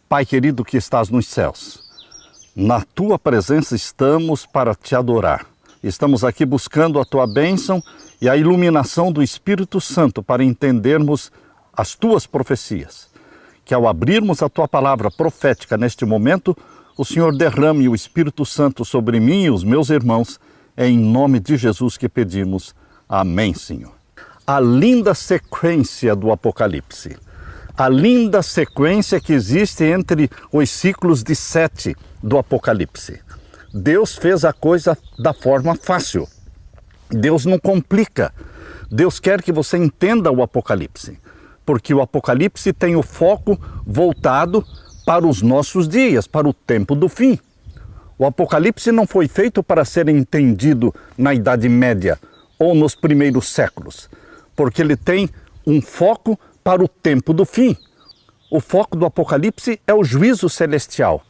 Pai querido que estás nos céus, na Tua presença estamos para Te adorar. Estamos aqui buscando a Tua bênção e a iluminação do Espírito Santo para entendermos as Tuas profecias. Que ao abrirmos a Tua palavra profética neste momento, o Senhor derrame o Espírito Santo sobre mim e os meus irmãos. É em nome de Jesus que pedimos. Amém, Senhor. A linda sequência do Apocalipse. A linda sequência que existe entre os ciclos de 7 do Apocalipse. Deus fez a coisa da forma fácil. Deus não complica. Deus quer que você entenda o Apocalipse. Porque o Apocalipse tem o foco voltado para os nossos dias, para o tempo do fim. O Apocalipse não foi feito para ser entendido na Idade Média ou nos primeiros séculos. Porque ele tem um foco para o tempo do fim. O foco do Apocalipse é o juízo celestial.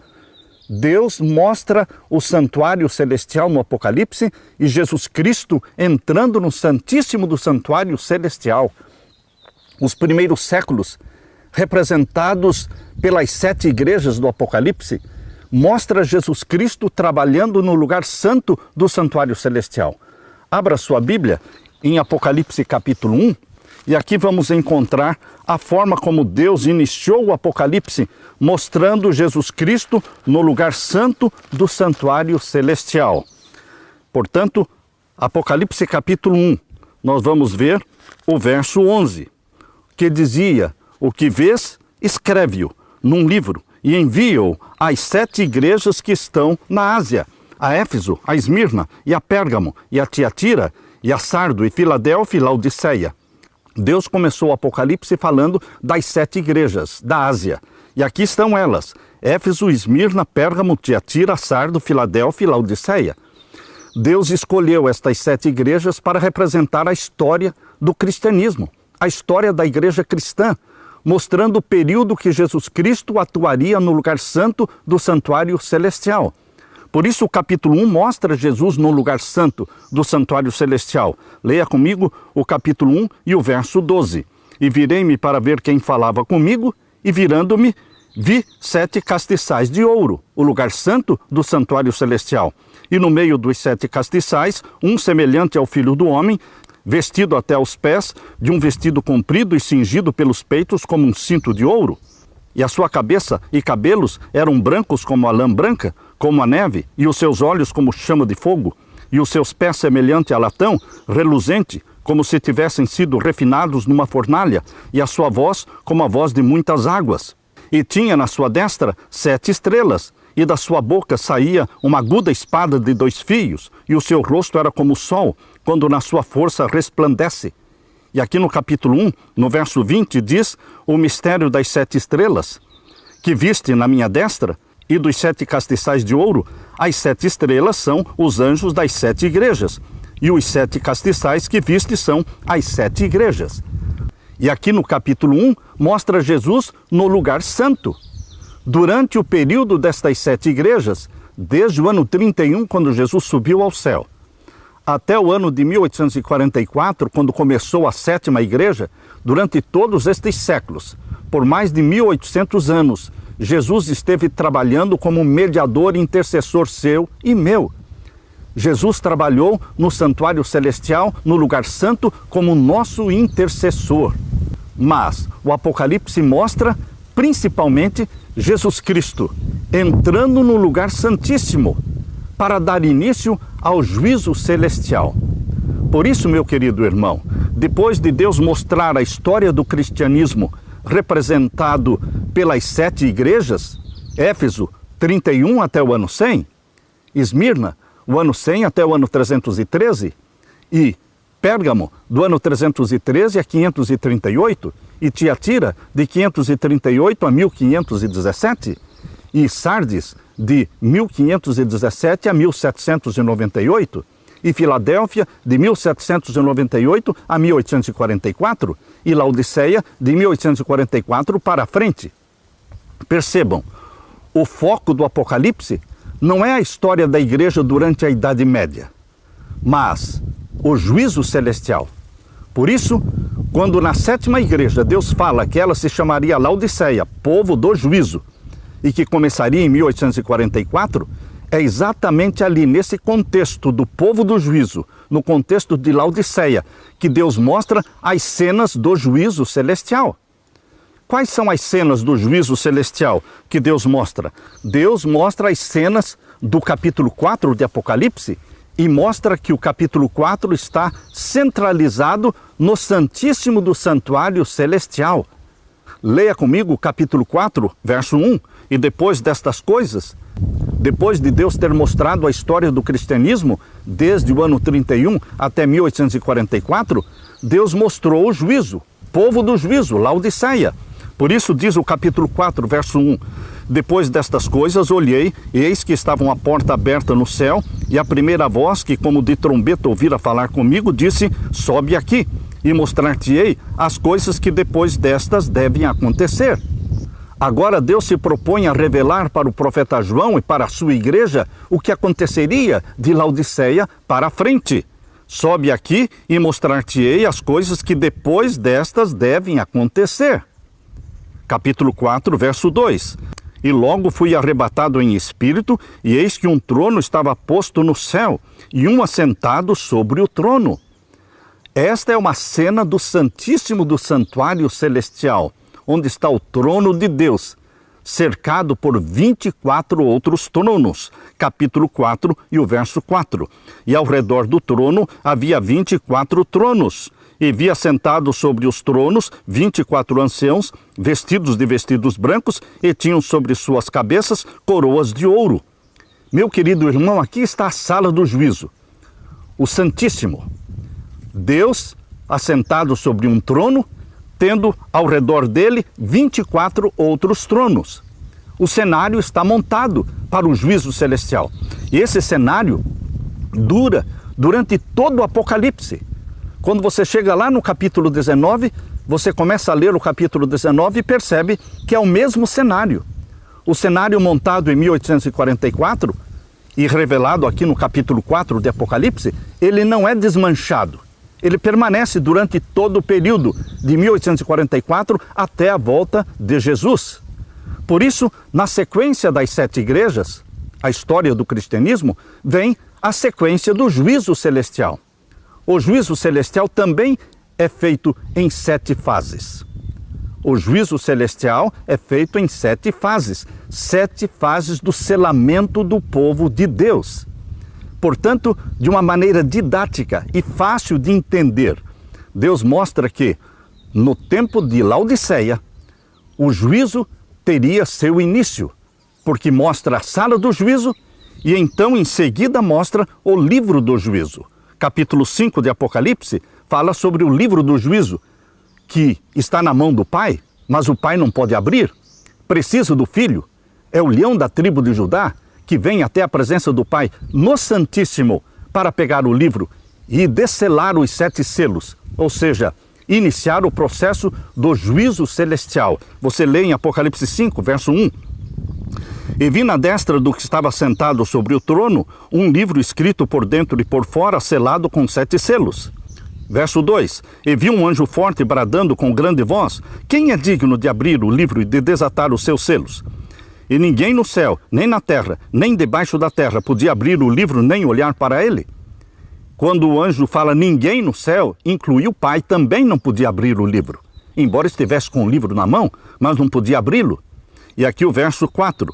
Deus mostra o santuário celestial no Apocalipse e Jesus Cristo entrando no Santíssimo do Santuário Celestial. Os primeiros séculos, representados pelas 7 igrejas do Apocalipse, mostra Jesus Cristo trabalhando no lugar santo do Santuário Celestial. Abra sua Bíblia em Apocalipse capítulo 1. E aqui vamos encontrar a forma como Deus iniciou o Apocalipse, mostrando Jesus Cristo no lugar santo do santuário celestial. Portanto, Apocalipse capítulo 1, nós vamos ver o verso 11, que dizia: o que vês, escreve-o num livro e envia-o às 7 igrejas que estão na Ásia, a Éfeso, a Esmirna, e a Pérgamo, e a Tiatira, e a Sardo, e Filadélfia, e Laodiceia. Deus começou o Apocalipse falando das 7 igrejas da Ásia. E aqui estão elas: Éfeso, Esmirna, Pérgamo, Tiatira, Sardo, Filadélfia e Laodiceia. Deus escolheu estas 7 igrejas para representar a história do cristianismo, a história da igreja cristã, mostrando o período que Jesus Cristo atuaria no lugar santo do santuário celestial. Por isso o capítulo 1 mostra Jesus no lugar santo do santuário celestial. Leia comigo o capítulo 1 e o verso 12. E virei-me para ver quem falava comigo, e virando-me, vi 7 castiçais de ouro, o lugar santo do santuário celestial. E no meio dos 7 castiçais, um semelhante ao Filho do Homem, vestido até aos pés, de um vestido comprido e cingido pelos peitos como um cinto de ouro. E a sua cabeça e cabelos eram brancos como a lã branca, como a neve, e os seus olhos como chama de fogo, e os seus pés semelhante a latão, reluzente, como se tivessem sido refinados numa fornalha, e a sua voz como a voz de muitas águas. E tinha na sua destra 7 estrelas, e da sua boca saía uma aguda espada de 2 fios, e o seu rosto era como o sol, quando na sua força resplandece. E aqui no capítulo 1, no verso 20, diz o mistério das 7 estrelas, que viste na minha destra, e dos 7 castiçais de ouro. As 7 estrelas são os anjos das 7 igrejas, e os 7 castiçais que viste são as 7 igrejas. E aqui no capítulo 1, mostra Jesus no lugar santo. Durante o período destas 7 igrejas, desde o ano 31, quando Jesus subiu ao céu, até o ano de 1844, quando começou a 7ª igreja, durante todos estes séculos, por mais de 1800 anos, Jesus esteve trabalhando como mediador e intercessor seu e meu. Jesus trabalhou no santuário celestial, no lugar santo, como nosso intercessor. Mas o Apocalipse mostra, principalmente, Jesus Cristo entrando no lugar santíssimo para dar início ao juízo celestial. Por isso, meu querido irmão, depois de Deus mostrar a história do cristianismo representado pelas 7 igrejas, Éfeso, 31 até o ano 100, Esmirna, o ano 100 até o ano 313, e Pérgamo, do ano 313 a 538, e Tiatira, de 538 a 1517, e Sardes, de 1517 a 1798, e Filadélfia, de 1798 a 1844, e Laodiceia, de 1844 para frente. Percebam, o foco do Apocalipse não é a história da igreja durante a Idade Média, mas o juízo celestial. Por isso, quando na 7ª igreja Deus fala que ela se chamaria Laodiceia, povo do juízo, e que começaria em 1844, é exatamente ali, nesse contexto do povo do juízo, no contexto de Laodiceia, que Deus mostra as cenas do juízo celestial. Quais são as cenas do juízo celestial que Deus mostra? Deus mostra as cenas do capítulo 4 de Apocalipse e mostra que o capítulo 4 está centralizado no Santíssimo do Santuário Celestial. Leia comigo o capítulo 4, verso 1. E depois destas coisas, depois de Deus ter mostrado a história do cristianismo, desde o ano 31 até 1844, Deus mostrou o juízo, povo do juízo, Laodiceia. Por isso diz o capítulo 4, verso 1, depois destas coisas olhei, e eis que estava uma porta aberta no céu, e a primeira voz, que como de trombeta ouvira falar comigo, disse, sobe aqui, e mostrar-te-ei as coisas que depois destas devem acontecer. Agora Deus se propõe a revelar para o profeta João e para a sua igreja o que aconteceria de Laodiceia para a frente. Sobe aqui e mostrar-te-ei as coisas que depois destas devem acontecer. Capítulo 4, verso 2. E logo fui arrebatado em espírito, e eis que um trono estava posto no céu, e um assentado sobre o trono. Esta é uma cena do Santíssimo do Santuário Celestial, onde está o trono de Deus, cercado por 24 outros tronos. Capítulo 4 e o verso 4. E ao redor do trono havia 24 tronos. E vi assentados sobre os tronos 24 anciãos, vestidos de vestidos brancos, e tinham sobre suas cabeças coroas de ouro. Meu querido irmão, aqui está a sala do juízo. O Santíssimo. Deus assentado sobre um trono, tendo ao redor dele 24 outros tronos. O cenário está montado para o juízo celestial. E esse cenário dura durante todo o Apocalipse. Quando você chega lá no capítulo 19, você começa a ler o capítulo 19 e percebe que é o mesmo cenário. O cenário montado em 1844 e revelado aqui no capítulo 4 de Apocalipse, ele não é desmanchado. Ele permanece durante todo o período de 1844 até a volta de Jesus. Por isso, na sequência das 7 igrejas, a história do cristianismo, vem a sequência do juízo celestial. O juízo celestial também é feito em 7 fases. O juízo celestial é feito em 7 fases. 7 fases do selamento do povo de Deus. Portanto, de uma maneira didática e fácil de entender, Deus mostra que, no tempo de Laodiceia, o juízo teria seu início, porque mostra a sala do juízo e então, em seguida, mostra o livro do juízo. Capítulo 5 de Apocalipse fala sobre o livro do juízo, que está na mão do Pai, mas o Pai não pode abrir. Precisa do Filho. É o leão da tribo de Judá, que vem até a presença do Pai no Santíssimo para pegar o livro e descelar os 7 selos, ou seja, iniciar o processo do juízo celestial. Você lê em Apocalipse 5, verso 1. E vi na destra do que estava sentado sobre o trono um livro escrito por dentro e por fora, selado com 7 selos. Verso 2. E vi um anjo forte bradando com grande voz: quem é digno de abrir o livro e de desatar os seus selos? E ninguém no céu, nem na terra, nem debaixo da terra podia abrir o livro nem olhar para ele. Quando o anjo fala ninguém no céu, inclui o Pai, também não podia abrir o livro. Embora estivesse com o livro na mão, mas não podia abri-lo. E aqui o verso 4.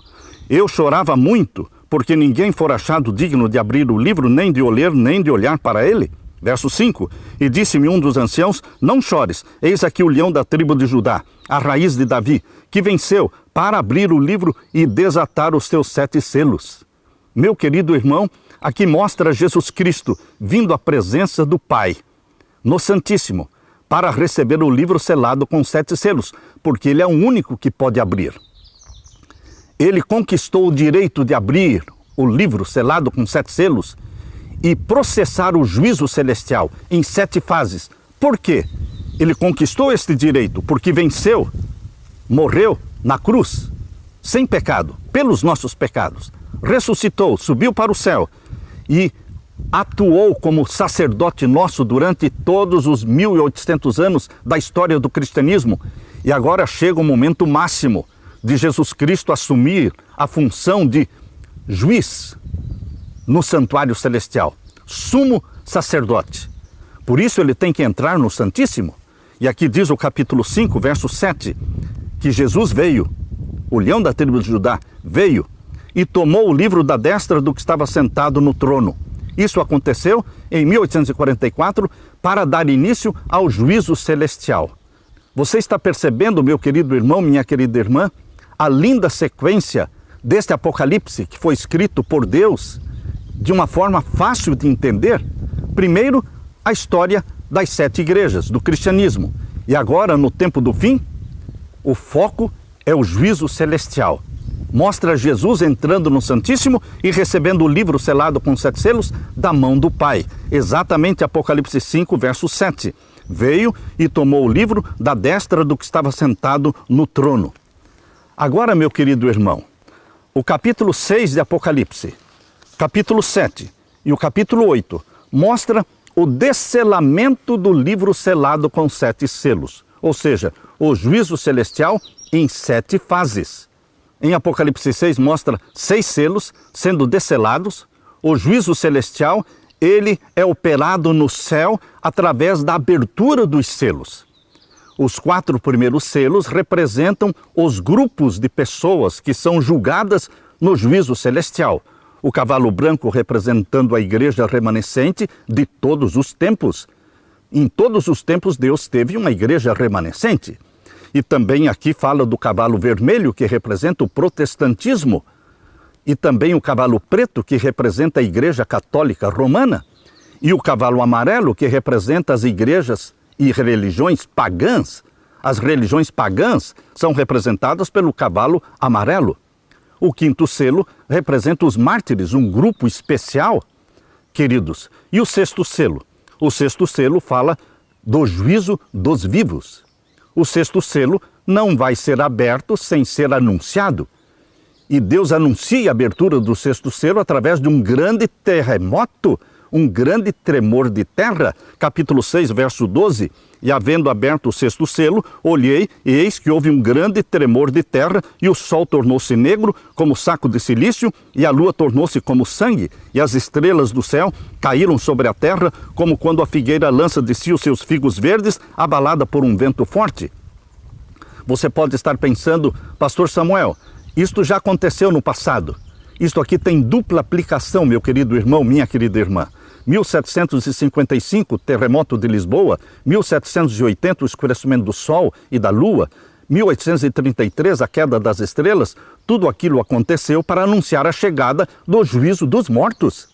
Eu chorava muito, porque ninguém fora achado digno de abrir o livro, nem de ler, nem de olhar para ele. Verso 5. E disse-me um dos anciãos: não chores, eis aqui o leão da tribo de Judá, a raiz de Davi, que venceu para abrir o livro e desatar os seus 7 selos. Meu querido irmão, aqui mostra Jesus Cristo vindo à presença do Pai, no Santíssimo, para receber o livro selado com 7 selos, porque ele é o único que pode abrir. Ele conquistou o direito de abrir o livro selado com 7 selos e processar o juízo celestial em 7 fases. Por quê? Ele conquistou este direito porque venceu, morreu na cruz, sem pecado, pelos nossos pecados. Ressuscitou, subiu para o céu e atuou como sacerdote nosso durante todos os 1800 anos da história do cristianismo. E agora chega o momento máximo de Jesus Cristo assumir a função de juiz no santuário celestial, sumo sacerdote. Por isso ele tem que entrar no Santíssimo. E aqui diz o capítulo 5, verso 7, que Jesus veio, o leão da tribo de Judá veio e tomou o livro da destra do que estava sentado no trono. Isso aconteceu em 1844 para dar início ao juízo celestial. Você está percebendo, meu querido irmão, minha querida irmã, a linda sequência deste Apocalipse que foi escrito por Deus de uma forma fácil de entender? Primeiro, a história das 7 igrejas do cristianismo. E agora, no tempo do fim, o foco é o juízo celestial. Mostra Jesus entrando no Santíssimo e recebendo o livro selado com 7 selos da mão do Pai. Exatamente Apocalipse 5, verso 7. Veio e tomou o livro da destra do que estava sentado no trono. Agora, meu querido irmão, o capítulo 6 de Apocalipse, capítulo 7 e o capítulo 8 mostra o desselamento do livro selado com 7 selos, ou seja, o juízo celestial em 7 fases. Em Apocalipse 6 mostra 6 selos sendo desselados. O juízo celestial, ele é operado no céu através da abertura dos selos. Os 4 primeiros selos representam os grupos de pessoas que são julgadas no juízo celestial. O cavalo branco representando a igreja remanescente de todos os tempos. Em todos os tempos Deus teve uma igreja remanescente. E também aqui fala do cavalo vermelho, que representa o protestantismo. E também o cavalo preto, que representa a igreja católica romana. E o cavalo amarelo, que representa as igrejas e religiões pagãs. As religiões pagãs são representadas pelo cavalo amarelo. O 5º selo representa os mártires, um grupo especial, queridos. E o 6º selo? O 6º selo fala do juízo dos vivos. O 6º selo não vai ser aberto sem ser anunciado. E Deus anuncia a abertura do 6º selo através de um grande terremoto, um grande tremor de terra. Capítulo 6, verso 12. E havendo aberto o 6º selo, olhei, e eis que houve um grande tremor de terra, e o sol tornou-se negro como saco de silício, e a lua tornou-se como sangue, e as estrelas do céu caíram sobre a terra, como quando a figueira lança de si os seus figos verdes, abalada por um vento forte. Você pode estar pensando, Pastor Samuel, isto já aconteceu no passado. Isto aqui tem dupla aplicação, meu querido irmão, minha querida irmã. 1755, terremoto de Lisboa. 1780, o escurecimento do Sol e da Lua. 1833, a queda das estrelas. Tudo aquilo aconteceu para anunciar a chegada do juízo dos mortos.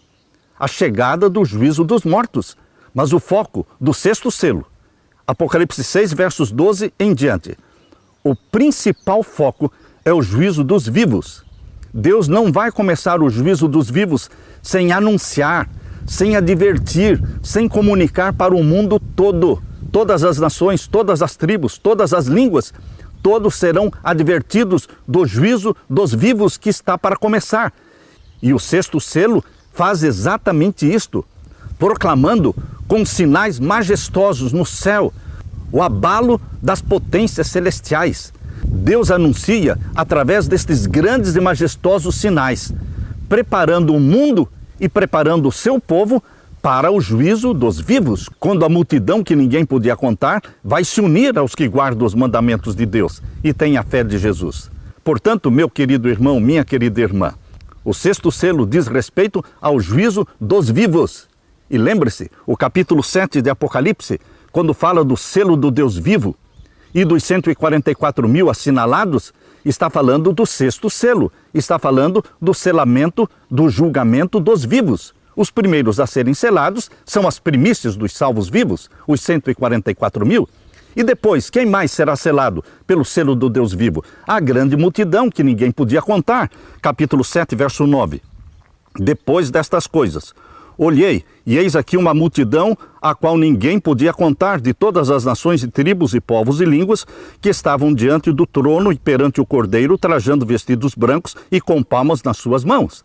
A chegada do juízo dos mortos. Mas o foco do 6º selo, Apocalipse 6, versos 12 em diante. O principal foco é o juízo dos vivos. Deus não vai começar o juízo dos vivos sem anunciar, sem advertir, sem comunicar para o mundo todo. Todas as nações, todas as tribos, todas as línguas, todos serão advertidos do juízo dos vivos que está para começar. E o 6º selo faz exatamente isto, proclamando com sinais majestosos no céu o abalo das potências celestiais. Deus anuncia através destes grandes e majestosos sinais, preparando o mundo e preparando o seu povo para o juízo dos vivos, quando a multidão que ninguém podia contar vai se unir aos que guardam os mandamentos de Deus e têm a fé de Jesus. Portanto, meu querido irmão, minha querida irmã, o 6º selo diz respeito ao juízo dos vivos. E lembre-se, o capítulo 7 de Apocalipse, quando fala do selo do Deus vivo e dos 144 mil assinalados, está falando do 6º selo, está falando do selamento, do julgamento dos vivos. Os primeiros a serem selados são as primícias dos salvos vivos, os 144 mil. E depois, quem mais será selado pelo selo do Deus vivo? A grande multidão que ninguém podia contar. Capítulo 7, verso 9. Depois destas coisas, olhei, e eis aqui uma multidão a qual ninguém podia contar, de todas as nações e tribos e povos e línguas, que estavam diante do trono e perante o Cordeiro, trajando vestidos brancos e com palmas nas suas mãos.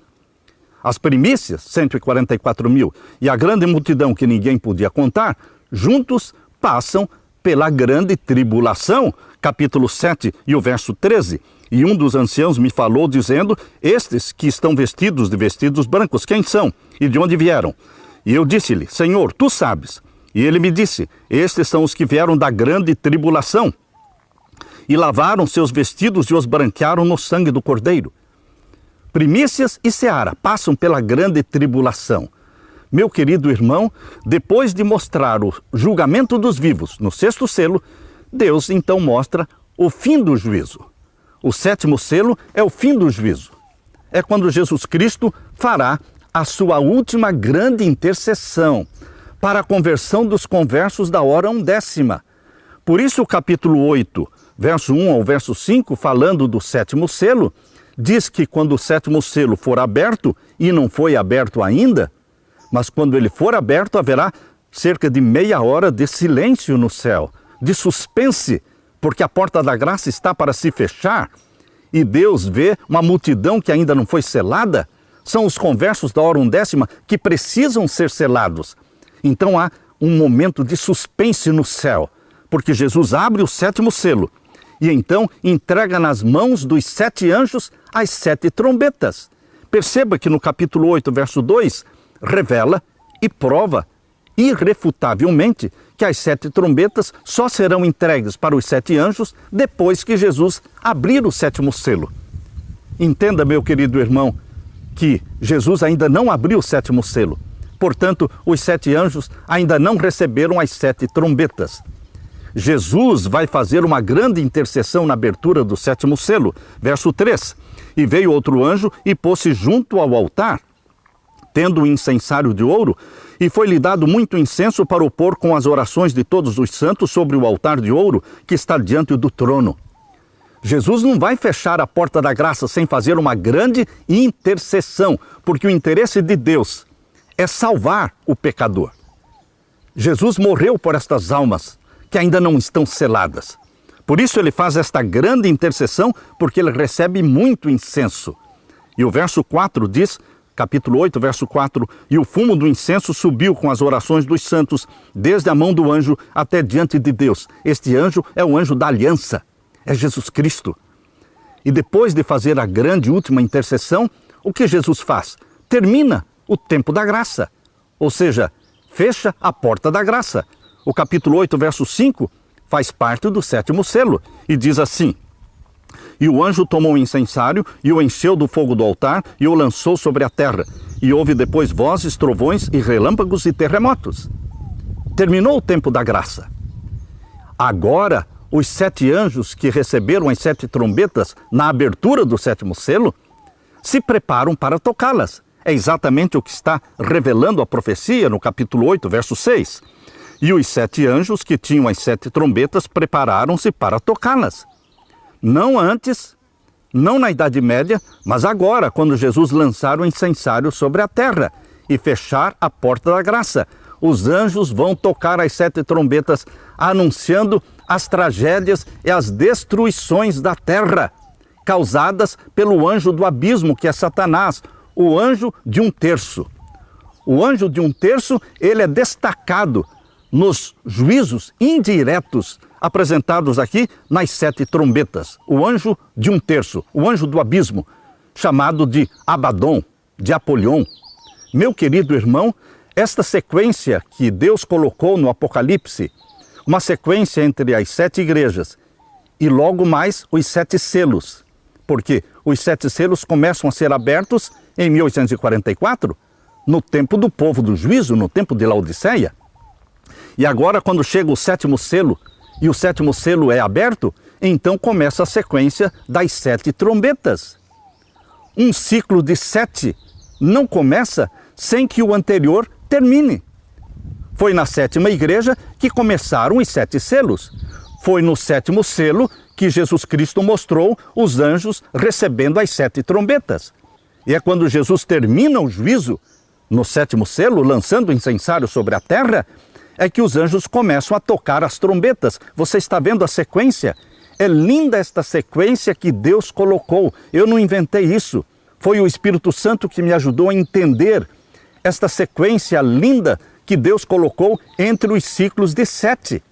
As primícias, 144 mil, e a grande multidão que ninguém podia contar, juntos passam pela grande tribulação, capítulo 7 e o verso 13, E um dos anciãos me falou, dizendo: estes que estão vestidos de vestidos brancos, quem são? E de onde vieram? E eu disse-lhe: Senhor, tu sabes. E ele me disse: estes são os que vieram da grande tribulação, e lavaram seus vestidos e os branquearam no sangue do Cordeiro. Primícias e seara passam pela grande tribulação. Meu querido irmão, depois de mostrar o julgamento dos vivos no sexto selo, Deus então mostra o fim do juízo. O sétimo selo é o fim do juízo. É quando Jesus Cristo fará a sua última grande intercessão para a conversão dos conversos da hora undécima. Por isso o capítulo 8, verso 1 ao verso 5, falando do sétimo selo, diz que quando o sétimo selo for aberto, e não foi aberto ainda, mas quando ele for aberto, haverá cerca de meia hora de silêncio no céu, de suspense, porque a porta da graça está para se fechar, e Deus vê uma multidão que ainda não foi selada. São os conversos da hora undécima que precisam ser selados. Então há um momento de suspense no céu, porque Jesus abre o sétimo selo, e então entrega nas mãos dos 7 anjos as 7 trombetas. Perceba que no capítulo 8, verso 2, revela e prova irrefutavelmente que as 7 trombetas só serão entregues para os 7 anjos depois que Jesus abrir o sétimo selo. Entenda, meu querido irmão, que Jesus ainda não abriu o sétimo selo. Portanto, os 7 anjos ainda não receberam as 7 trombetas. Jesus vai fazer uma grande intercessão na abertura do sétimo selo. Verso 3. E veio outro anjo e pôs-se junto ao altar, tendo um incensário de ouro, e foi-lhe dado muito incenso para o pôr com as orações de todos os santos sobre o altar de ouro que está diante do trono. Jesus não vai fechar a porta da graça sem fazer uma grande intercessão, porque o interesse de Deus é salvar o pecador. Jesus morreu por estas almas que ainda não estão seladas. Por isso ele faz esta grande intercessão, porque ele recebe muito incenso. E o verso 4 diz, capítulo 8, verso 4, e o fumo do incenso subiu com as orações dos santos, desde a mão do anjo até diante de Deus. Este anjo é o anjo da aliança, é Jesus Cristo. E depois de fazer a grande última intercessão, o que Jesus faz? Termina o tempo da graça, ou seja, fecha a porta da graça. O capítulo 8, verso 5, faz parte do sétimo selo e diz assim: E o anjo tomou o incensário e o encheu do fogo do altar e o lançou sobre a terra. E houve depois vozes, trovões e relâmpagos e terremotos. Terminou o tempo da graça. Agora, os 7 anjos que receberam as 7 trombetas na abertura do sétimo selo se preparam para tocá-las. É exatamente o que está revelando a profecia no capítulo 8, verso 6. E os 7 anjos que tinham as 7 trombetas prepararam-se para tocá-las. Não antes, não na Idade Média, mas agora, quando Jesus lançar o incensário sobre a terra e fechar a porta da graça. Os anjos vão tocar as 7 trombetas, anunciando as tragédias e as destruições da terra, causadas pelo anjo do abismo, que é Satanás, o anjo de 1/3. O anjo de 1/3, ele é destacado nos juízos indiretos apresentados aqui nas 7 trombetas. O anjo de 1/3, o anjo do abismo, chamado de Abaddon, de Apolion. Meu querido irmão, esta sequência que Deus colocou no Apocalipse, uma sequência entre as 7 igrejas e logo mais os 7 selos, porque os 7 selos começam a ser abertos em 1844, no tempo do povo do juízo, no tempo de Laodiceia. E agora, quando chega o sétimo selo, e o sétimo selo é aberto, então começa a sequência das 7 trombetas. Um ciclo de 7 não começa sem que o anterior termine. Foi na 7ª igreja que começaram os 7 selos. Foi no 7º selo que Jesus Cristo mostrou os anjos recebendo as 7 trombetas. E é quando Jesus termina o juízo, no 7º selo, lançando o incensário sobre a terra, é que os anjos começam a tocar as trombetas. Você está vendo a sequência? É linda esta sequência que Deus colocou. Eu não inventei isso. Foi o Espírito Santo que me ajudou a entender esta sequência linda que Deus colocou entre os ciclos de 7.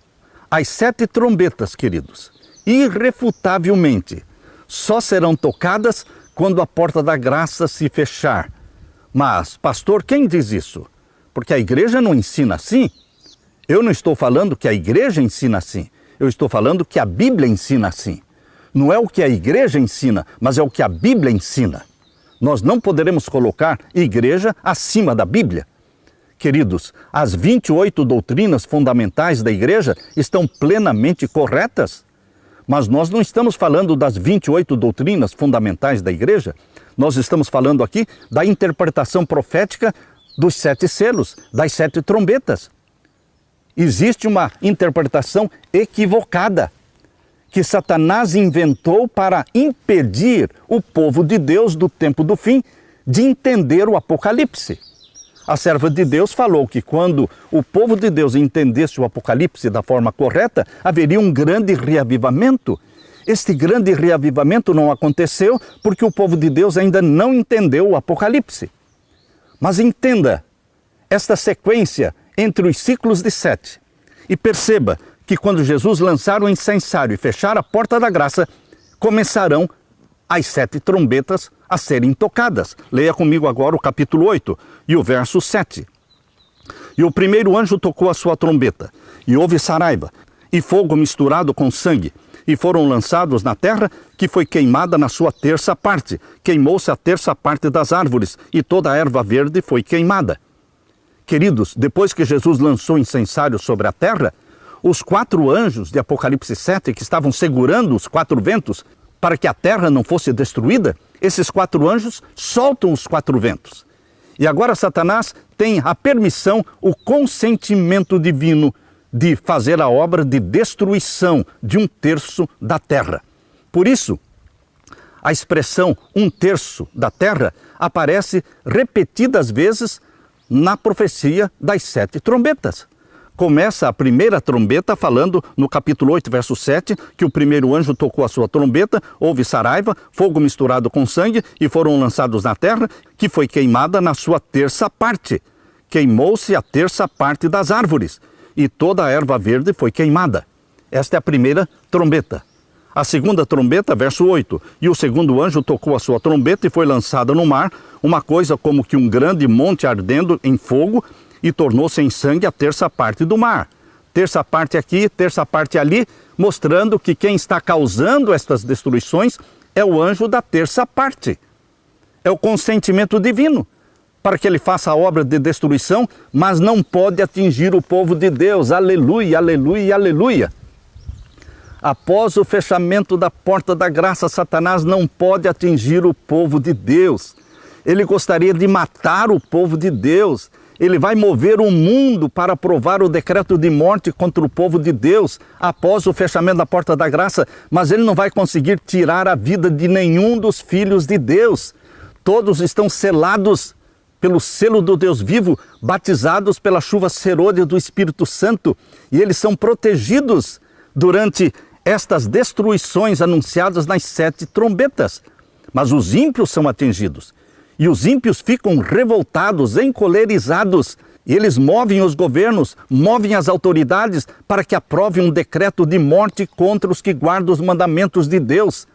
As 7 trombetas, queridos, irrefutavelmente, só serão tocadas quando a porta da graça se fechar. Mas, pastor, quem diz isso? Porque a igreja não ensina assim. Eu não estou falando que a igreja ensina assim. Eu estou falando que a Bíblia ensina assim. Não é o que a igreja ensina, mas é o que a Bíblia ensina. Nós não poderemos colocar igreja acima da Bíblia. Queridos, as 28 doutrinas fundamentais da igreja estão plenamente corretas. Mas nós não estamos falando das 28 doutrinas fundamentais da igreja. Nós estamos falando aqui da interpretação profética dos 7 selos, das 7 trombetas. Existe uma interpretação equivocada que Satanás inventou para impedir o povo de Deus do tempo do fim de entender o Apocalipse. A serva de Deus falou que quando o povo de Deus entendesse o Apocalipse da forma correta, haveria um grande reavivamento. Este grande reavivamento não aconteceu porque o povo de Deus ainda não entendeu o Apocalipse. Mas entenda esta sequência entre os ciclos de 7 e perceba que quando Jesus lançar o incensário e fechar a porta da graça, começarão as 7 trombetas a serem tocadas. Leia comigo agora o capítulo 8 e o verso 7. E o primeiro anjo tocou a sua trombeta, e houve saraiva, e fogo misturado com sangue, e foram lançados na terra, que foi queimada na sua terça parte. Queimou-se a terça parte das árvores, e toda a erva verde foi queimada. Queridos, depois que Jesus lançou o incensário sobre a terra, os 4 anjos de Apocalipse 7, que estavam segurando os 4 ventos para que a terra não fosse destruída, esses 4 anjos soltam os 4 ventos. E agora Satanás tem a permissão, o consentimento divino de fazer a obra de destruição de 1/3 da terra. Por isso, a expressão 1/3 da terra aparece repetidas vezes na profecia das 7 trombetas. Começa a primeira trombeta falando no capítulo 8, verso 7, que o primeiro anjo tocou a sua trombeta, houve saraiva, fogo misturado com sangue, e foram lançados na terra, que foi queimada na sua terça parte. Queimou-se a terça parte das árvores, e toda a erva verde foi queimada. Esta é a primeira trombeta. A segunda trombeta, verso 8, e o segundo anjo tocou a sua trombeta e foi lançada no mar, uma coisa como que um grande monte ardendo em fogo, e tornou-se em sangue a terça parte do mar. Terça parte aqui, terça parte ali, mostrando que quem está causando estas destruições é o anjo da terça parte. É o consentimento divino para que ele faça a obra de destruição, mas não pode atingir o povo de Deus. Aleluia, aleluia, aleluia. Após o fechamento da porta da graça, Satanás não pode atingir o povo de Deus. Ele gostaria de matar o povo de Deus. Ele vai mover o mundo para aprovar o decreto de morte contra o povo de Deus após o fechamento da porta da graça, mas ele não vai conseguir tirar a vida de nenhum dos filhos de Deus. Todos estão selados pelo selo do Deus vivo, batizados pela chuva serôdia do Espírito Santo, e eles são protegidos durante estas destruições anunciadas nas 7 trombetas. Mas os ímpios são atingidos. E os ímpios ficam revoltados, encolerizados. E eles movem os governos, movem as autoridades para que aprovem um decreto de morte contra os que guardam os mandamentos de Deus.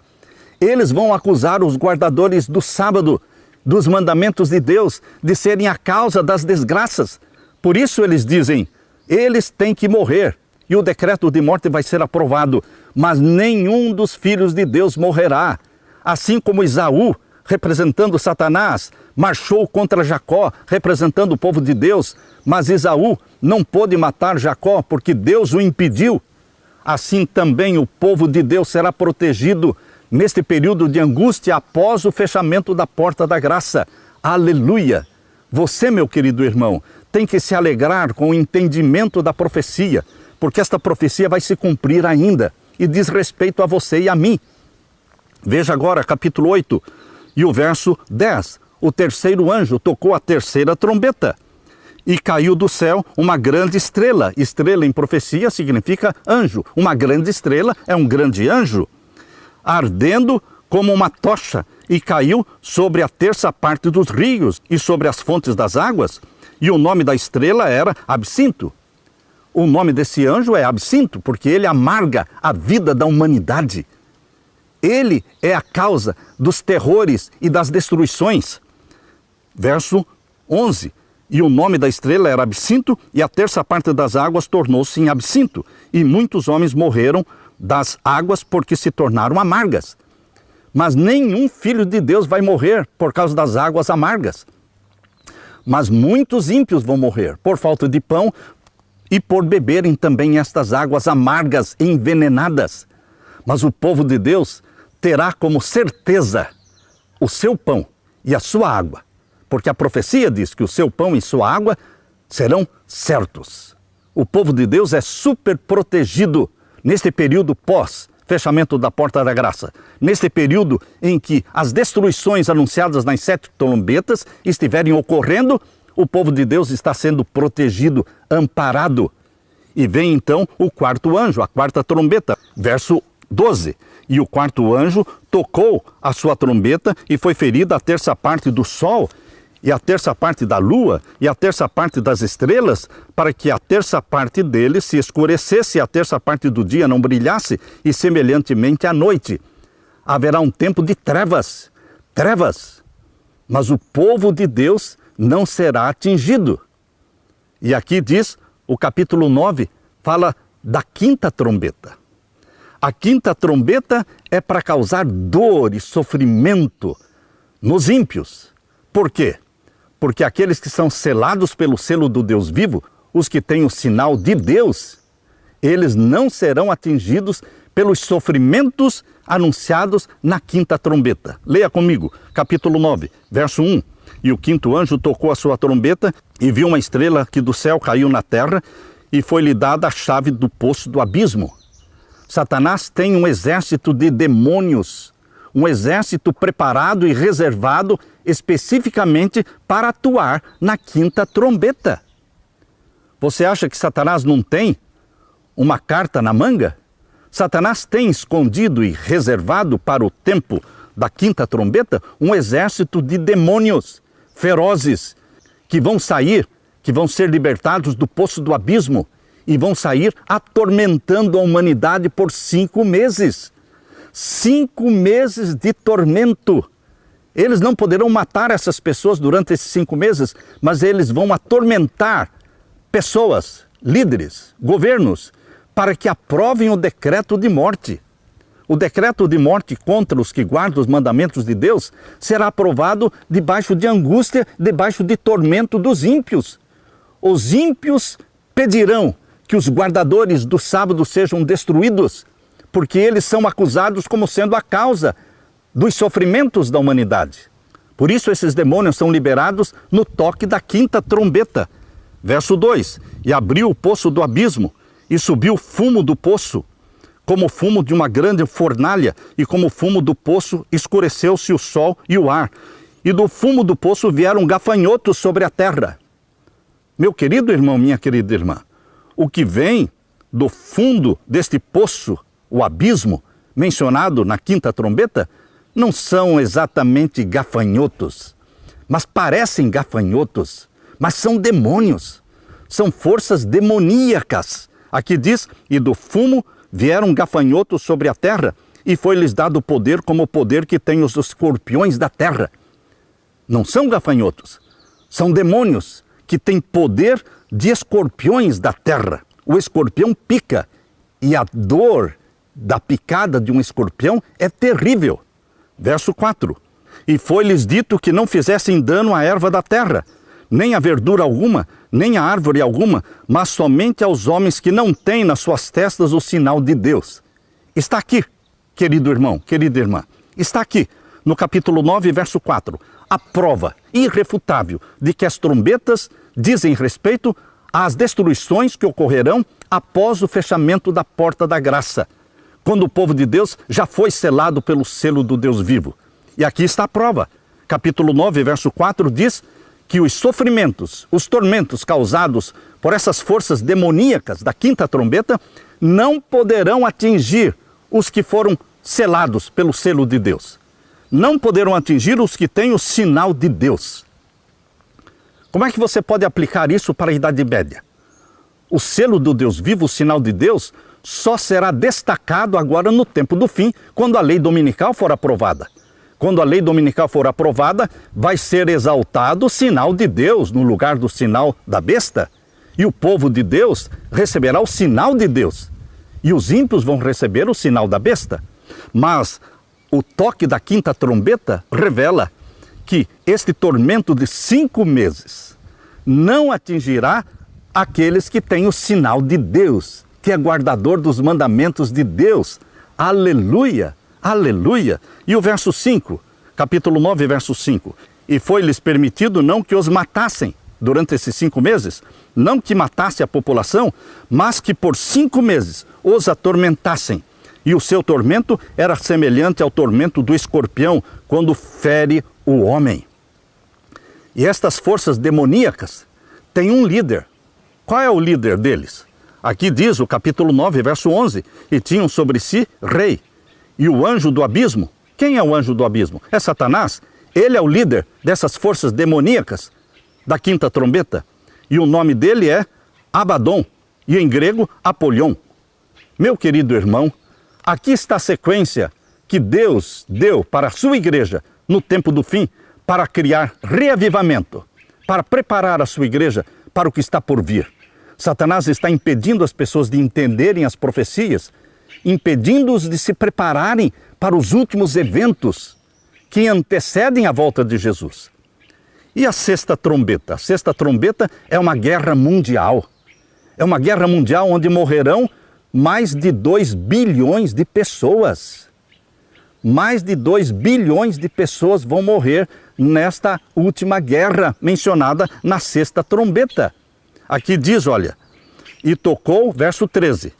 Eles vão acusar os guardadores do sábado, dos mandamentos de Deus, de serem a causa das desgraças. Por isso eles dizem, eles têm que morrer. E o decreto de morte vai ser aprovado. Mas nenhum dos filhos de Deus morrerá. Assim como Esaú, representando Satanás, marchou contra Jacó, representando o povo de Deus, mas Esaú não pôde matar Jacó porque Deus o impediu. Assim também o povo de Deus será protegido neste período de angústia após o fechamento da porta da graça. Aleluia! Você, meu querido irmão, tem que se alegrar com o entendimento da profecia, porque esta profecia vai se cumprir ainda e diz respeito a você e a mim. Veja agora capítulo 8, e o verso 10, o terceiro anjo tocou a terceira trombeta e caiu do céu uma grande estrela. Estrela em profecia significa anjo. Uma grande estrela é um grande anjo, ardendo como uma tocha, e caiu sobre a terça parte dos rios e sobre as fontes das águas. E o nome da estrela era Absinto. O nome desse anjo é Absinto, porque ele amarga a vida da humanidade. Ele é a causa dos terrores e das destruições. Verso 11. E o nome da estrela era Absinto, e a terça parte das águas tornou-se em absinto. E muitos homens morreram das águas porque se tornaram amargas. Mas nenhum filho de Deus vai morrer por causa das águas amargas. Mas muitos ímpios vão morrer por falta de pão e por beberem também estas águas amargas e envenenadas. Mas o povo de Deus terá como certeza o seu pão e a sua água, porque a profecia diz que o seu pão e sua água serão certos. O povo de Deus é super protegido neste período pós-fechamento da porta da graça, neste período em que as destruições anunciadas nas 7 trombetas estiverem ocorrendo. O povo de Deus está sendo protegido, amparado. E vem então o quarto anjo, a quarta trombeta, verso 12. E o quarto anjo tocou a sua trombeta e foi ferida a terça parte do sol e a terça parte da lua e a terça parte das estrelas, para que a terça parte deles se escurecesse e a terça parte do dia não brilhasse, e semelhantemente à noite. Haverá um tempo de trevas, mas o povo de Deus não será atingido. E aqui diz, o capítulo 9 fala da quinta trombeta. A quinta trombeta é para causar dor e sofrimento nos ímpios. Por quê? Porque aqueles que são selados pelo selo do Deus vivo, os que têm o sinal de Deus, eles não serão atingidos pelos sofrimentos anunciados na quinta trombeta. Leia comigo, capítulo 9, verso 1. E o quinto anjo tocou a sua trombeta e viu uma estrela que do céu caiu na terra e foi-lhe dada a chave do poço do abismo. Satanás tem um exército de demônios, um exército preparado e reservado especificamente para atuar na quinta trombeta. Você acha que Satanás não tem uma carta na manga? Satanás tem escondido e reservado para o tempo da quinta trombeta um exército de demônios ferozes que vão sair, que vão ser libertados do poço do abismo e vão sair atormentando a humanidade por 5 meses. 5 meses de tormento. Eles não poderão matar essas pessoas durante esses 5 meses, mas eles vão atormentar pessoas, líderes, governos, para que aprovem o decreto de morte. O decreto de morte contra os que guardam os mandamentos de Deus será aprovado debaixo de angústia, debaixo de tormento dos ímpios. Os ímpios pedirão que os guardadores do sábado sejam destruídos, porque eles são acusados como sendo a causa dos sofrimentos da humanidade. Por isso esses demônios são liberados no toque da quinta trombeta. Verso 2. E abriu o poço do abismo, e subiu fumo do poço, como o fumo de uma grande fornalha, e como o fumo do poço escureceu-se o sol e o ar. E do fumo do poço vieram gafanhotos sobre a terra. Meu querido irmão, minha querida irmã, o que vem do fundo deste poço, o abismo, mencionado na quinta trombeta, não são exatamente gafanhotos, mas parecem gafanhotos, mas são demônios, são forças demoníacas. Aqui diz, e do fumo vieram gafanhotos sobre a terra, e foi-lhes dado poder como o poder que tem os escorpiões da terra. Não são gafanhotos, são demônios que têm poder de escorpiões da terra. O escorpião pica e a dor da picada de um escorpião é terrível. Verso 4. E foi-lhes dito que não fizessem dano à erva da terra, nem a verdura alguma, nem a árvore alguma, mas somente aos homens que não têm nas suas testas o sinal de Deus. Está aqui, querido irmão, querida irmã, está aqui, no capítulo 9, verso 4, a prova irrefutável de que as trombetas dizem respeito às destruições que ocorrerão após o fechamento da porta da graça, quando o povo de Deus já foi selado pelo selo do Deus vivo. E aqui está a prova. Capítulo 9, verso 4 diz que os sofrimentos, os tormentos causados por essas forças demoníacas da quinta trombeta não poderão atingir os que foram selados pelo selo de Deus. Não poderão atingir os que têm o sinal de Deus. Como é que você pode aplicar isso para a Idade Média? O selo do Deus vivo, o sinal de Deus, só será destacado agora no tempo do fim, quando a lei dominical for aprovada. Quando a lei dominical for aprovada, vai ser exaltado o sinal de Deus no lugar do sinal da besta. E o povo de Deus receberá o sinal de Deus. E os ímpios vão receber o sinal da besta. Mas o toque da quinta trombeta revela que este tormento de 5 meses não atingirá aqueles que têm o sinal de Deus, que é guardador dos mandamentos de Deus. Aleluia! Aleluia! E o verso 5, capítulo 9, verso 5. E foi-lhes permitido não que os matassem durante esses 5 meses, não que matasse a população, mas que por 5 meses os atormentassem. E o seu tormento era semelhante ao tormento do escorpião quando fere o homem. E estas forças demoníacas têm um líder. Qual é o líder deles? Aqui diz o capítulo 9, verso 11, e tinham sobre si rei. E o anjo do abismo, quem é o anjo do abismo? É Satanás. Ele é o líder dessas forças demoníacas da quinta trombeta. E o nome dele é Abaddon, e em grego, Apolion. Meu querido irmão, aqui está a sequência que Deus deu para a sua igreja no tempo do fim, para criar reavivamento, para preparar a sua igreja para o que está por vir. Satanás está impedindo as pessoas de entenderem as profecias, impedindo-os de se prepararem para os últimos eventos que antecedem a volta de Jesus. E a sexta trombeta? A sexta trombeta é uma guerra mundial. É uma guerra mundial onde morrerão mais de 2 bilhões de pessoas. Mais de 2 bilhões de pessoas vão morrer nesta última guerra mencionada na sexta trombeta. Aqui diz, olha, e tocou, verso 13,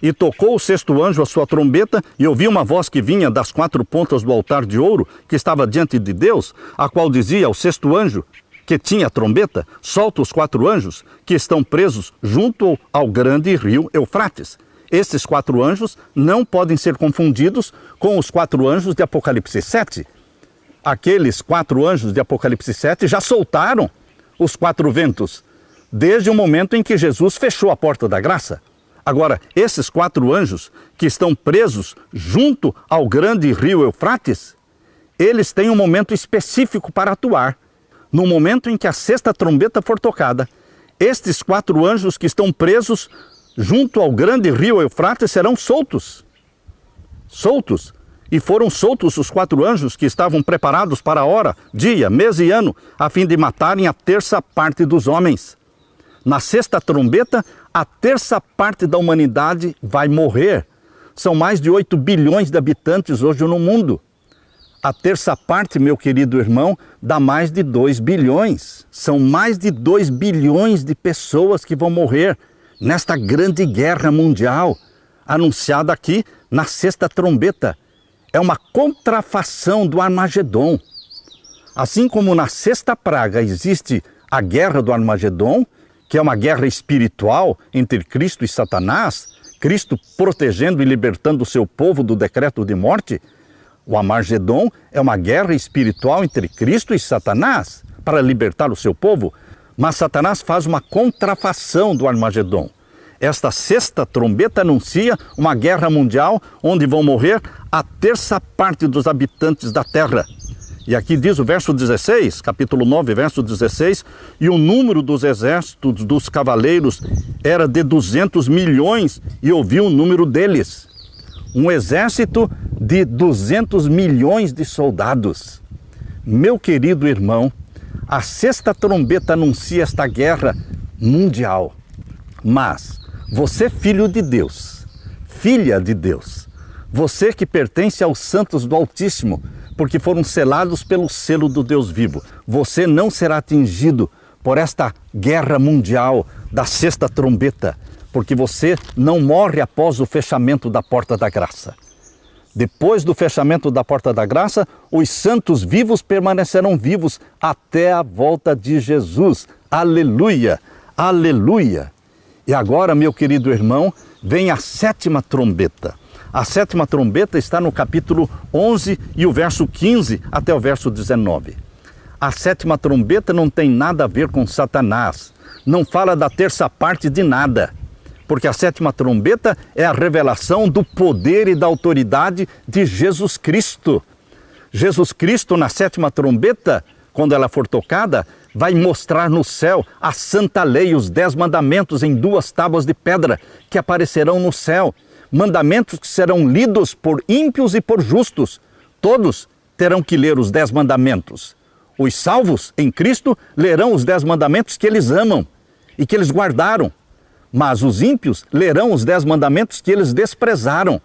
e tocou o sexto anjo a sua trombeta, e ouvi uma voz que vinha das 4 pontas do altar de ouro, que estava diante de Deus, a qual dizia ao sexto anjo, que tinha a trombeta, solta os 4 anjos, que estão presos junto ao grande rio Eufrates. Estes 4 anjos não podem ser confundidos com os 4 anjos de Apocalipse 7. Aqueles 4 anjos de Apocalipse 7 já soltaram os 4 ventos, desde o momento em que Jesus fechou a porta da graça. Agora, esses 4 anjos que estão presos junto ao grande rio Eufrates, eles têm um momento específico para atuar. No momento em que a sexta trombeta for tocada, estes 4 anjos que estão presos junto ao grande rio Eufrates serão soltos. Soltos. E foram soltos os 4 anjos que estavam preparados para a hora, dia, mês e ano, a fim de matarem a terça parte dos homens. Na sexta trombeta, a terça parte da humanidade vai morrer. São mais de 8 bilhões de habitantes hoje no mundo. A terça parte, meu querido irmão, dá mais de 2 bilhões. São mais de 2 bilhões de pessoas que vão morrer nesta grande guerra mundial, anunciada aqui na sexta trombeta. É uma contrafação do Armagedon. Assim como na sexta praga existe a guerra do Armagedon, que é uma guerra espiritual entre Cristo e Satanás, Cristo protegendo e libertando o seu povo do decreto de morte, o Armagedon é uma guerra espiritual entre Cristo e Satanás para libertar o seu povo, mas Satanás faz uma contrafação do Armagedon. Esta sexta trombeta anuncia uma guerra mundial onde vão morrer a terça parte dos habitantes da terra. E aqui diz o verso 16, capítulo 9, verso 16, e o número dos exércitos dos cavaleiros era de 200 milhões, e ouvi o número deles. Um exército de 200 milhões de soldados. Meu querido irmão, a sexta trombeta anuncia esta guerra mundial. Mas você, filho de Deus, filha de Deus, você que pertence aos santos do Altíssimo, porque foram selados pelo selo do Deus vivo, você não será atingido por esta guerra mundial da sexta trombeta, porque você não morre após o fechamento da porta da graça. Depois do fechamento da porta da graça, os santos vivos permanecerão vivos até a volta de Jesus. Aleluia! Aleluia! E agora, meu querido irmão, vem a sétima trombeta. A sétima trombeta está no capítulo 11 e o verso 15 até o verso 19. A sétima trombeta não tem nada a ver com Satanás. Não fala da terça parte de nada. porque a sétima trombeta é a revelação do poder e da autoridade de Jesus Cristo. Jesus Cristo, na sétima trombeta, quando ela for tocada, vai mostrar no céu a santa lei, os 10 mandamentos em 2 tábuas de pedra que aparecerão no céu. Mandamentos que serão lidos por ímpios e por justos. Todos terão que ler os 10 mandamentos. Os salvos em Cristo lerão os 10 mandamentos que eles amam e que eles guardaram. Mas os ímpios lerão os 10 mandamentos que eles desprezaram.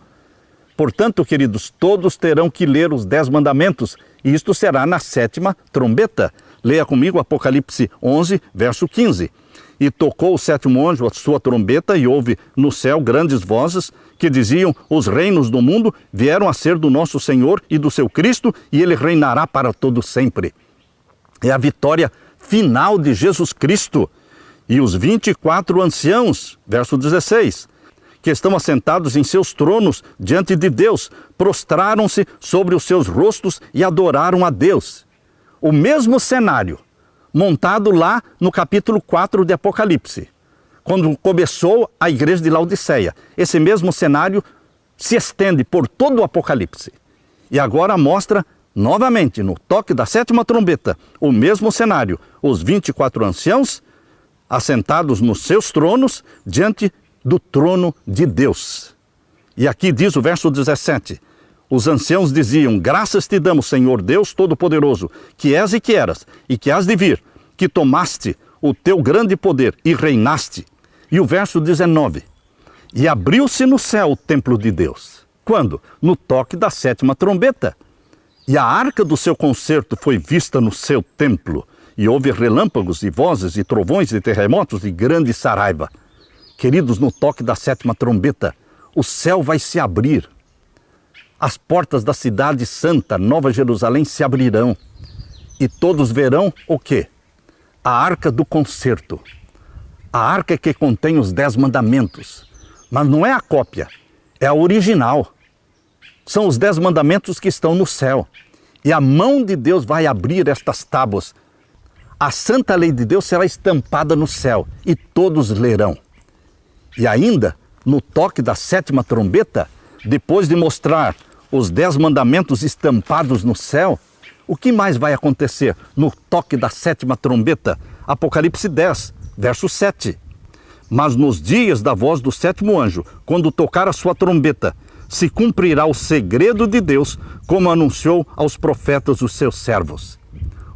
Portanto, queridos, todos terão que ler os 10 mandamentos, e isto será na sétima trombeta. Leia comigo Apocalipse 11, verso 15. E tocou o sétimo anjo a sua trombeta, e houve no céu grandes vozes que diziam: os reinos do mundo vieram a ser do nosso Senhor e do seu Cristo, e ele reinará para todo sempre. É a vitória final de Jesus Cristo. E os 24 anciãos, verso 16, que estão assentados em seus tronos diante de Deus, prostraram-se sobre os seus rostos e adoraram a Deus. O mesmo cenário montado lá no capítulo 4 de Apocalipse, quando começou a igreja de Laodiceia. Esse mesmo cenário se estende por todo o Apocalipse. E agora mostra novamente, no toque da sétima trombeta, o mesmo cenário. Os 24 anciãos assentados nos seus tronos diante do trono de Deus. E aqui diz o verso 17, os anciãos diziam: graças te damos, Senhor Deus Todo-Poderoso, que és e que eras, e que has de vir, que tomaste o teu grande poder e reinaste. E o verso 19, e abriu-se no céu o templo de Deus. Quando? No toque da sétima trombeta. E a arca do seu concerto foi vista no seu templo, e houve relâmpagos e vozes e trovões e terremotos e grande saraiva. Queridos, no toque da sétima trombeta, o céu vai se abrir. As portas da cidade santa, Nova Jerusalém, se abrirão. E todos verão o quê? A arca do concerto. A arca que contém os 10 mandamentos. Mas não é a cópia, é a original. São os 10 mandamentos que estão no céu. E a mão de Deus vai abrir estas tábuas. A santa lei de Deus será estampada no céu e todos lerão. E ainda, no toque da sétima trombeta, depois de mostrar os 10 mandamentos estampados no céu, o que mais vai acontecer no toque da sétima trombeta? Apocalipse 10, verso 7. Mas nos dias da voz do sétimo anjo, quando tocar a sua trombeta, se cumprirá o segredo de Deus, como anunciou aos profetas os seus servos.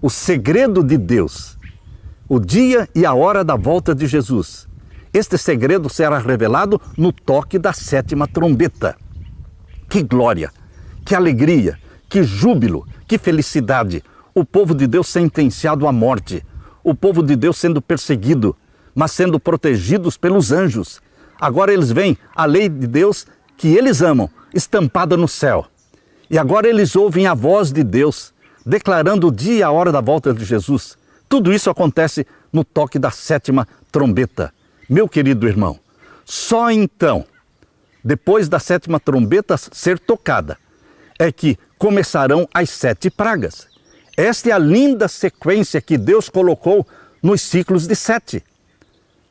O segredo de Deus, o dia e a hora da volta de Jesus. Este segredo será revelado no toque da sétima trombeta. Que glória, que alegria, que júbilo, que felicidade. O povo de Deus sentenciado à morte, o povo de Deus sendo perseguido, mas sendo protegidos pelos anjos. Agora eles veem a lei de Deus que eles amam, estampada no céu. E agora eles ouvem a voz de Deus, declarando o dia e a hora da volta de Jesus. Tudo isso acontece no toque da sétima trombeta. Meu querido irmão, só então, depois da sétima trombeta ser tocada, é que começarão as 7 pragas. Esta é a linda sequência que Deus colocou nos ciclos de 7.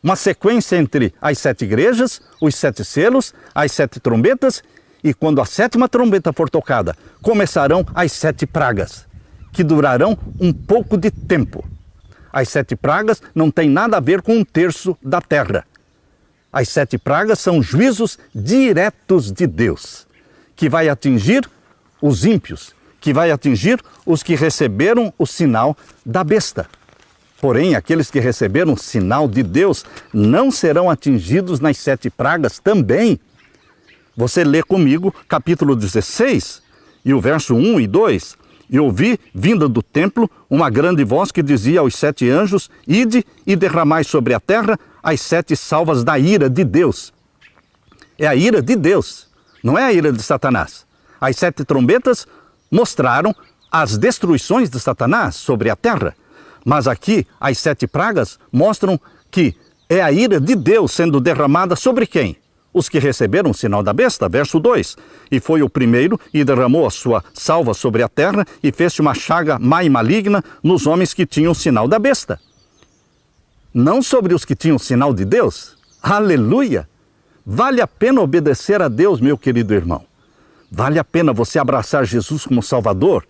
Uma sequência entre as 7 igrejas, os 7 selos, as 7 trombetas, e quando a sétima trombeta for tocada, começarão as 7 pragas, que durarão um pouco de tempo. As 7 pragas não têm nada a ver com 1/3 da terra. As 7 pragas são juízos diretos de Deus, que vai atingir os ímpios, que vai atingir os que receberam o sinal da besta. Porém, aqueles que receberam o sinal de Deus não serão atingidos nas 7 pragas também. Você lê comigo capítulo 16 e o verso 1 e 2. E ouvi, vinda do templo, uma grande voz que dizia aos 7 anjos: ide e derramai sobre a terra as 7 salvas da ira de Deus. É a ira de Deus, não é a ira de Satanás. As 7 trombetas mostraram as destruições de Satanás sobre a terra. Mas aqui, as 7 pragas mostram que é a ira de Deus sendo derramada sobre quem? Os que receberam o sinal da besta, verso 2. E foi o primeiro e derramou a sua salva sobre a terra e fez uma chaga má e maligna nos homens que tinham o sinal da besta. Não sobre os que tinham o sinal de Deus. Aleluia! Vale a pena obedecer a Deus, meu querido irmão. Vale a pena você abraçar Jesus como Salvador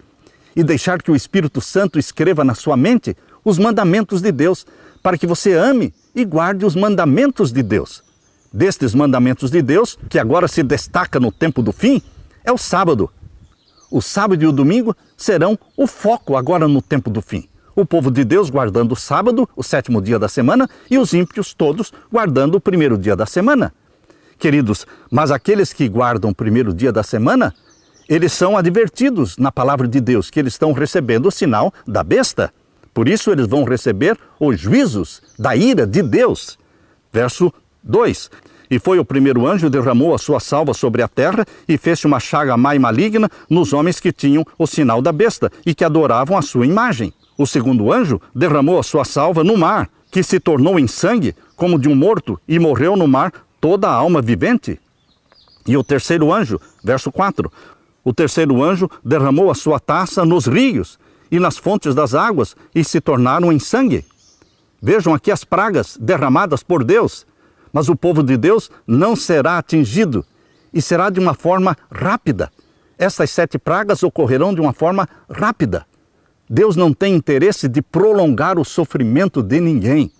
e deixar que o Espírito Santo escreva na sua mente os mandamentos de Deus, para que você ame e guarde os mandamentos de Deus. Destes mandamentos de Deus, que agora se destaca no tempo do fim, é o sábado. O sábado e o domingo serão o foco agora no tempo do fim. O povo de Deus guardando o sábado, o 7º dia da semana, e os ímpios todos guardando o 1º dia da semana. Queridos, mas aqueles que guardam o 1º dia da semana, eles são advertidos na palavra de Deus que eles estão recebendo o sinal da besta. Por isso eles vão receber os juízos da ira de Deus. Verso 2. E foi o primeiro anjo, derramou a sua salva sobre a terra e fez uma chaga má e maligna nos homens que tinham o sinal da besta e que adoravam a sua imagem. O segundo anjo derramou a sua salva no mar, que se tornou em sangue como de um morto e morreu no mar toda a alma vivente. E o terceiro anjo, verso 4, o terceiro anjo derramou a sua taça nos rios e nas fontes das águas e se tornaram em sangue. Vejam aqui as pragas derramadas por Deus, mas o povo de Deus não será atingido e será de uma forma rápida. Essas 7 pragas ocorrerão de uma forma rápida. Deus não tem interesse de prolongar o sofrimento de ninguém.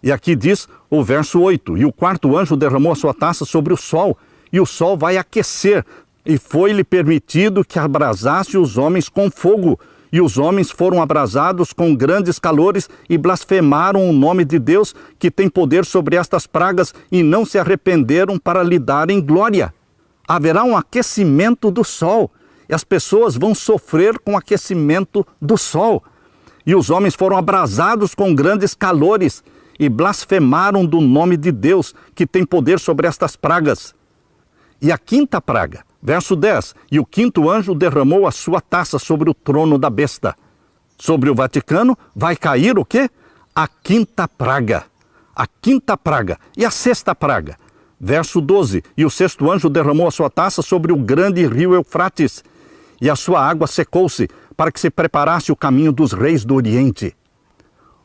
E aqui diz o verso 8, e o quarto anjo derramou a sua taça sobre o sol, e o sol vai aquecer, e foi-lhe permitido que abrasasse os homens com fogo, e os homens foram abrasados com grandes calores e blasfemaram o nome de Deus, que tem poder sobre estas pragas, e não se arrependeram para lhe darem glória. Haverá um aquecimento do sol, e as pessoas vão sofrer com o aquecimento do sol. E os homens foram abrasados com grandes calores e blasfemaram do nome de Deus, que tem poder sobre estas pragas. E a quinta praga, verso 10, e o quinto anjo derramou a sua taça sobre o trono da besta. Sobre o Vaticano vai cair o quê? A quinta praga. A quinta praga. E a sexta praga? Verso 12, e o sexto anjo derramou a sua taça sobre o grande rio Eufrates, e a sua água secou-se, para que se preparasse o caminho dos reis do Oriente.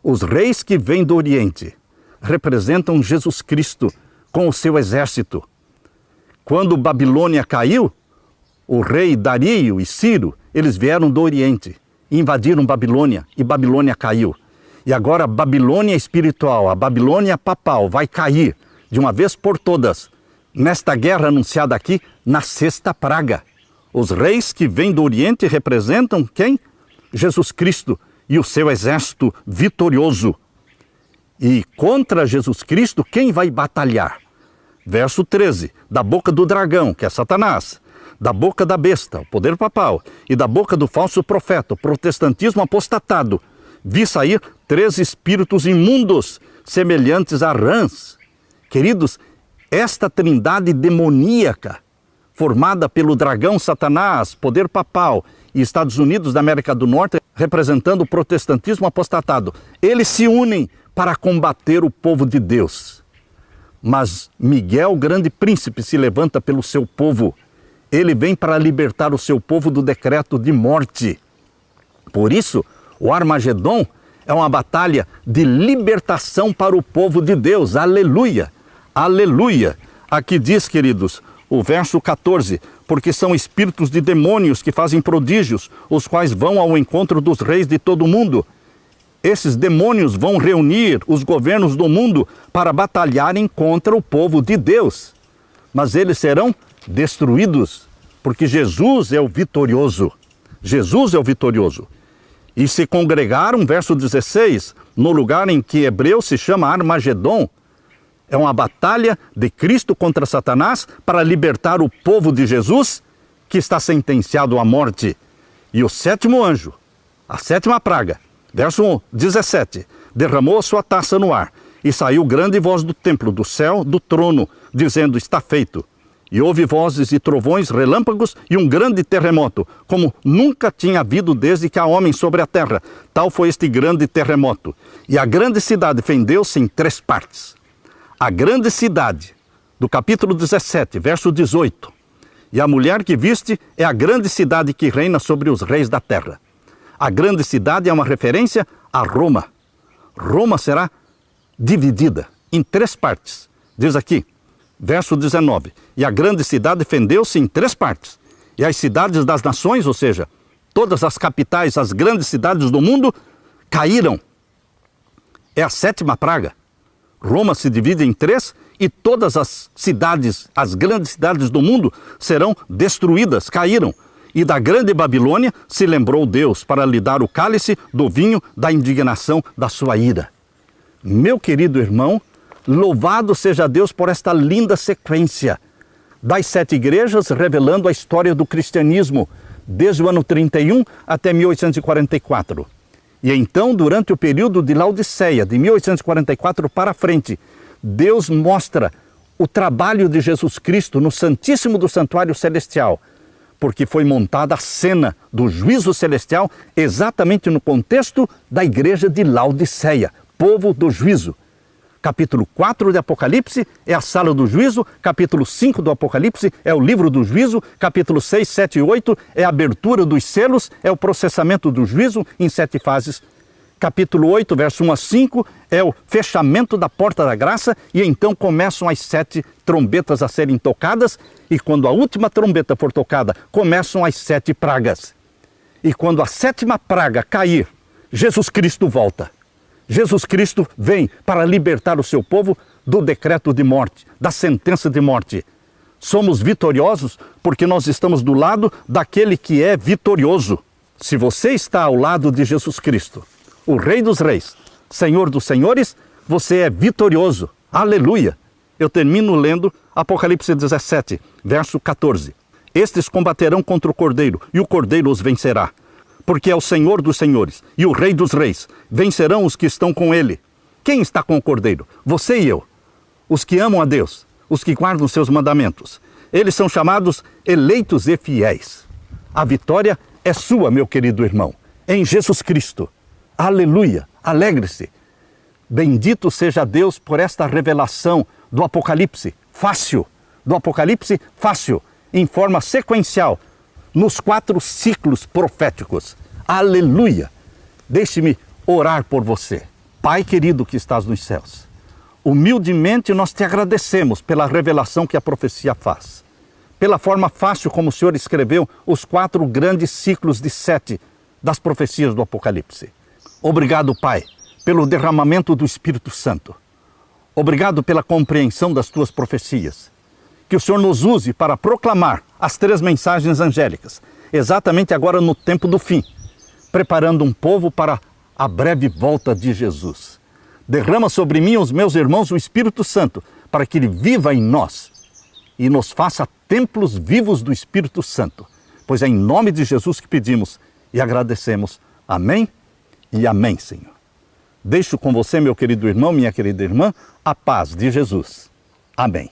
Os reis que vêm do Oriente representam Jesus Cristo com o seu exército. Quando Babilônia caiu, o rei Dario e Ciro, eles vieram do Oriente, invadiram Babilônia e Babilônia caiu. E agora a Babilônia espiritual, a Babilônia papal vai cair de uma vez por todas, nesta guerra anunciada aqui, na sexta praga. Os reis que vêm do Oriente representam quem? Jesus Cristo e o seu exército vitorioso. E contra Jesus Cristo, quem vai batalhar? Verso 13, da boca do dragão, que é Satanás, da boca da besta, o poder papal, e da boca do falso profeta, o protestantismo apostatado, vi sair 3 espíritos imundos, semelhantes a rãs. Queridos, esta trindade demoníaca, formada pelo dragão Satanás, poder papal e Estados Unidos da América do Norte, representando o protestantismo apostatado, eles se unem para combater o povo de Deus. Mas Miguel, grande príncipe, se levanta pelo seu povo. Ele vem para libertar o seu povo do decreto de morte. Por isso, o Armagedon é uma batalha de libertação para o povo de Deus. Aleluia! Aleluia! Aqui diz, queridos, o verso 14, porque são espíritos de demônios que fazem prodígios, os quais vão ao encontro dos reis de todo o mundo. Esses demônios vão reunir os governos do mundo para batalharem contra o povo de Deus. Mas eles serão destruídos, porque Jesus é o vitorioso. Jesus é o vitorioso. E se congregaram, verso 16, no lugar em que hebreu se chama Armagedon. É uma batalha de Cristo contra Satanás para libertar o povo de Jesus, que está sentenciado à morte. E o sétimo anjo, a sétima praga, verso 17, derramou a sua taça no ar, e saiu grande voz do templo, do céu, do trono, dizendo, está feito. E houve vozes e trovões, relâmpagos e um grande terremoto, como nunca tinha havido desde que há homem sobre a terra. Tal foi este grande terremoto. E a grande cidade fendeu-se em 3 partes. A grande cidade, do capítulo 17, verso 18. E a mulher que viste é a grande cidade que reina sobre os reis da terra. A grande cidade é uma referência a Roma. Roma será dividida em 3 partes. Diz aqui, Verso 19. E a grande cidade fendeu-se em 3 partes. E as cidades das nações, ou seja, todas as capitais, as grandes cidades do mundo, caíram. É a 7ª praga. Roma se divide em 3 e todas as cidades, as grandes cidades do mundo serão destruídas, caíram. E da grande Babilônia se lembrou Deus para lhe dar o cálice do vinho da indignação da sua ira. Meu querido irmão, louvado seja Deus por esta linda sequência das 7 igrejas revelando a história do cristianismo, desde o ano 31 até 1844. E então, durante o período de Laodiceia, de 1844 para frente, Deus mostra o trabalho de Jesus Cristo no Santíssimo do Santuário Celestial, porque foi montada a cena do juízo celestial exatamente no contexto da igreja de Laodiceia, povo do juízo. Capítulo 4 de Apocalipse é a sala do juízo, capítulo 5 do Apocalipse é o livro do juízo, capítulo 6, 7 e 8 é a abertura dos selos, é o processamento do juízo em 7 fases. Capítulo 8, verso 1 a 5, é o fechamento da porta da graça e então começam as 7 trombetas a serem tocadas e quando a última trombeta for tocada, começam as 7 pragas. E quando a 7ª praga cair, Jesus Cristo volta. Jesus Cristo vem para libertar o seu povo do decreto de morte, da sentença de morte. Somos vitoriosos porque nós estamos do lado daquele que é vitorioso. Se você está ao lado de Jesus Cristo, o Rei dos Reis, Senhor dos Senhores, você é vitorioso. Aleluia! Eu termino lendo Apocalipse 17, verso 14. Estes combaterão contra o Cordeiro e o Cordeiro os vencerá. Porque é o Senhor dos Senhores e o Rei dos Reis. Vencerão os que estão com ele. Quem está com o Cordeiro? Você e eu. Os que amam a Deus, os que guardam seus mandamentos. Eles são chamados eleitos e fiéis. A vitória é sua, meu querido irmão, em Jesus Cristo. Aleluia! Alegre-se. Bendito seja Deus por esta revelação do Apocalipse fácil. Do Apocalipse fácil, em forma sequencial, nos 4 ciclos proféticos. Aleluia! Deixe-me orar por você. Pai querido que estás nos céus, humildemente nós te agradecemos pela revelação que a profecia faz. Pela forma fácil como o Senhor escreveu os 4 grandes ciclos de 7 das profecias do Apocalipse. Obrigado, Pai, pelo derramamento do Espírito Santo. Obrigado pela compreensão das tuas profecias. Que o Senhor nos use para proclamar as 3 mensagens angélicas, exatamente agora no tempo do fim, preparando um povo para a breve volta de Jesus. Derrama sobre mim e os meus irmãos o Espírito Santo, para que ele viva em nós e nos faça templos vivos do Espírito Santo. Pois é em nome de Jesus que pedimos e agradecemos. Amém e amém, Senhor. Deixo com você, meu querido irmão, minha querida irmã, a paz de Jesus. Amém.